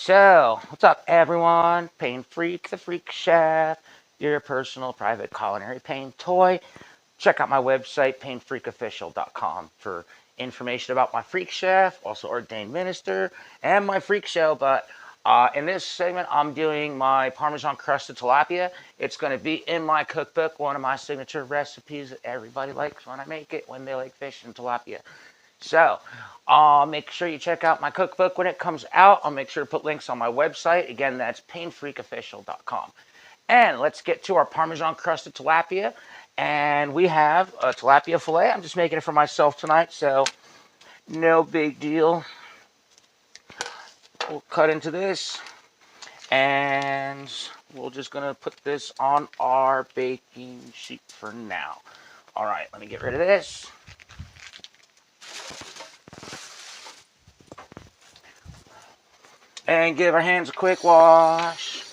So, what's up, everyone? Pain Freak, the Freak Chef, your personal private culinary pain toy. Check out my website, painfreakofficial.com, for information about my Freak Chef, also ordained minister, and my Freak Show. But in this segment, I'm doing my Parmesan Crusted Tilapia. It's going to be in my cookbook, one of my signature recipes that everybody likes when I make it, when they like fish and tilapia. So, make sure you check out my cookbook when it comes out. I'll make sure to put links on my website. Again, that's painfreakofficial.com. And let's get to our Parmesan Crusted Tilapia. And we have a tilapia fillet. I'm just making it for myself tonight, so no big deal. We'll cut into this. And we're just going to put this on our baking sheet for now. All right, let me get rid of this. And give our hands a quick wash.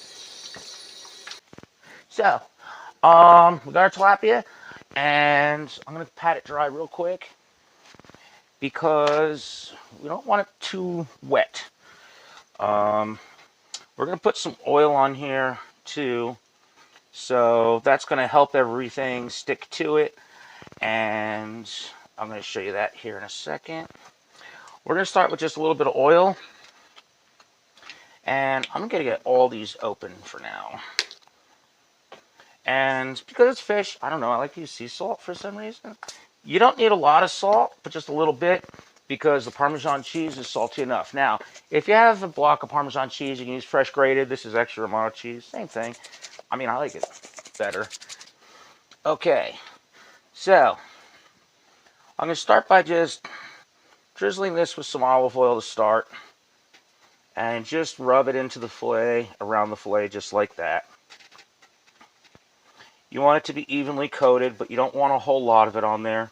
So, we got our tilapia, and I'm going to pat it dry real quick because we don't want it too wet. We're going to put some oil on here too, so that's going to help everything stick to it, and I'm going to show you that here in a second. We're going to start with just a little bit of oil, and I'm going to get all these open for now. And because it's fish, I don't know, I like to use sea salt for some reason. You don't need a lot of salt, but just a little bit, because the Parmesan cheese is salty enough. Now, if you have a block of Parmesan cheese, you can use fresh grated. This is extra Romano cheese, same thing. I mean, I like it better. Okay, so I'm going to start by just drizzling this with some olive oil to start. And just rub it into the fillet, around the fillet, just like that. You want it to be evenly coated, but you don't want a whole lot of it on there.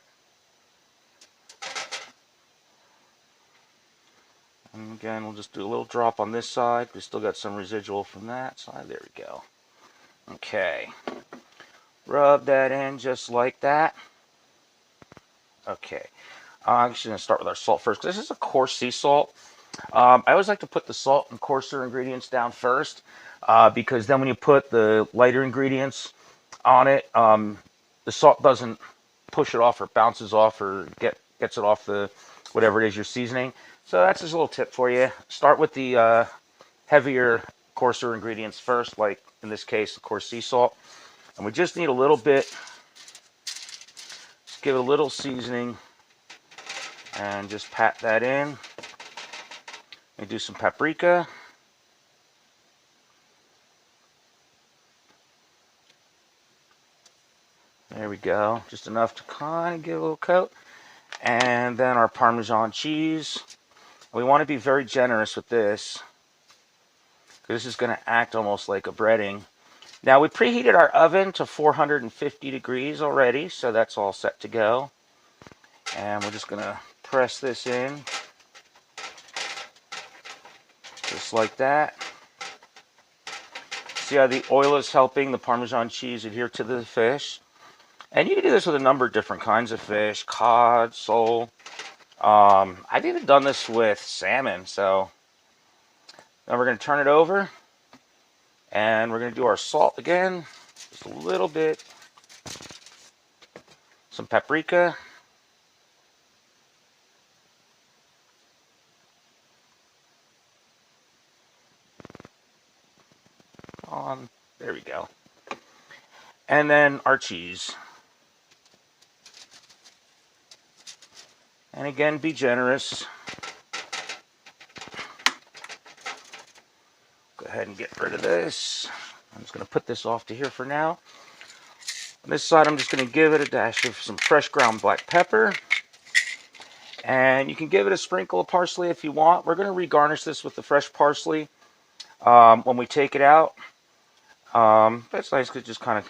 And again, we'll just do a little drop on this side. We still got some residual from that side. There we go. Okay. Rub that in just like that. Okay. I'm just going to start with our salt first. This is a coarse sea salt. I always like to put the salt and coarser ingredients down first, because then when you put the lighter ingredients on it, the salt doesn't push it off or bounces off or gets it off the whatever it is you're seasoning. So that's just a little tip for you. Start with the heavier, coarser ingredients first, like in this case, the coarse sea salt. And we just need a little bit, just give it a little seasoning and just pat that in. And do some paprika. There we go. Just enough to kind of give a little coat. And then our Parmesan cheese. We want to be very generous with this, because this is going to act almost like a breading. Now, we preheated our oven to 450 degrees already, so that's all set to go. And we're just going to press this in, just like that. See how the oil is helping the Parmesan cheese adhere to the fish? And you can do this with a number of different kinds of fish, cod, sole. I've even done this with salmon. So now we're going to turn it over, and we're going to do our salt again, just a little bit, some paprika, on, there we go, and then our cheese. And again, be generous. Go ahead and get rid of this. I'm just going to put this off to here for now. On this side, I'm just going to give it a dash of some fresh ground black pepper. And you can give it a sprinkle of parsley if you want. We're going to regarnish this with the fresh parsley when we take it out. That's nice because it just kind of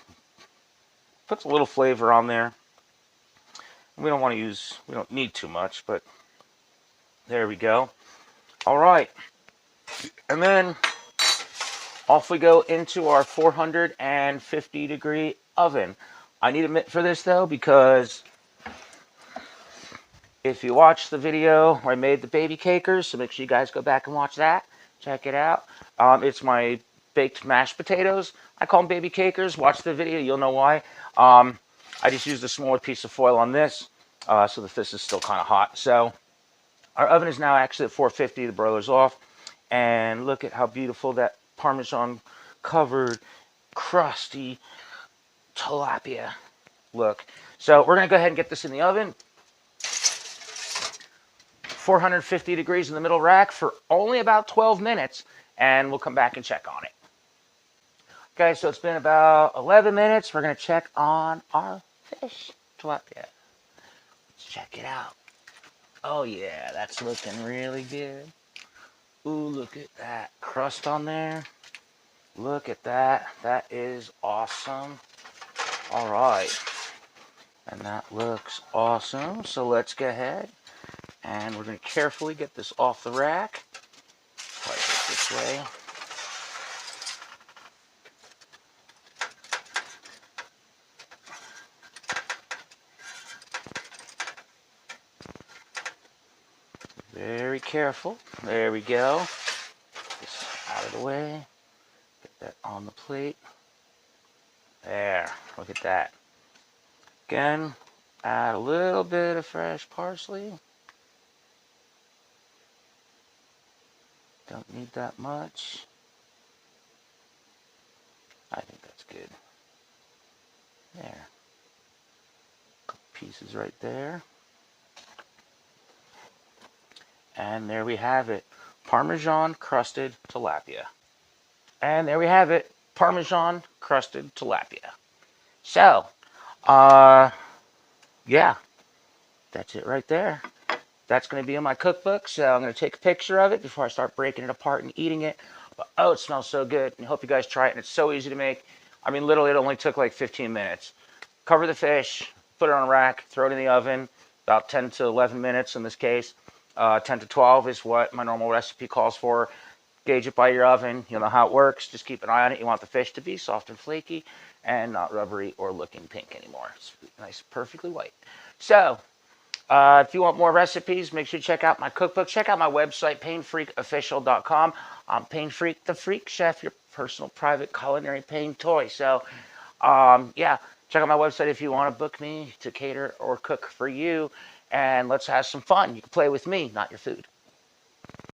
puts a little flavor on there. We don't want to use, we don't need too much, but there we go. All right. And then off we go into our 450 degree oven. I need a mitt for this though, because if you watch the video where I made the baby cakers, so make sure you guys go back and watch that. Check it out. It's my baked mashed potatoes. I call them baby cakers. Watch the video, you'll know why. I just used a smaller piece of foil on this, so that this is still kind of hot. So our oven is now actually at 450. The broiler's off. And look at how beautiful that Parmesan covered, crusty tilapia look. So we're going to go ahead and get this in the oven. 450 degrees in the middle rack for only about 12 minutes. And we'll come back and check on it. Okay, so it's been about 11 minutes. We're going to check on our fish tilapia. Let's check it out. Oh yeah, that's looking really good. Ooh, look at that crust on there. Look at that. That is awesome. All right. And that looks awesome. So let's go ahead and we're going to carefully get this off the rack. Slide it this way. Very careful. There we go. This out of the way. Get that on the plate. There. Look at that. Again, add a little bit of fresh parsley. Don't need that much. I think that's good. There. Couple pieces right there. And there we have it. Parmesan Crusted Tilapia. And there we have it. Parmesan Crusted Tilapia. So, yeah, that's it right there. That's going to be in my cookbook, so I'm going to take a picture of it before I start breaking it apart and eating it. But, oh, it smells so good. I hope you guys try it, and it's so easy to make. I mean, literally, it only took like 15 minutes. Cover the fish, put it on a rack, throw it in the oven, about 10 to 11 minutes in this case. 10 to 12 is what my normal recipe calls for. Gauge it by your oven. You'll know how it works. Just keep an eye on it. You want the fish to be soft and flaky and not rubbery or looking pink anymore. It's nice, perfectly white. So, if you want more recipes, make sure you check out my cookbook. Check out my website, painfreakofficial.com. I'm Pain Freak, the Freak Chef, your personal private culinary pain toy. So, yeah, check out my website if you want to book me to cater or cook for you. And let's have some fun. You can play with me, not your food.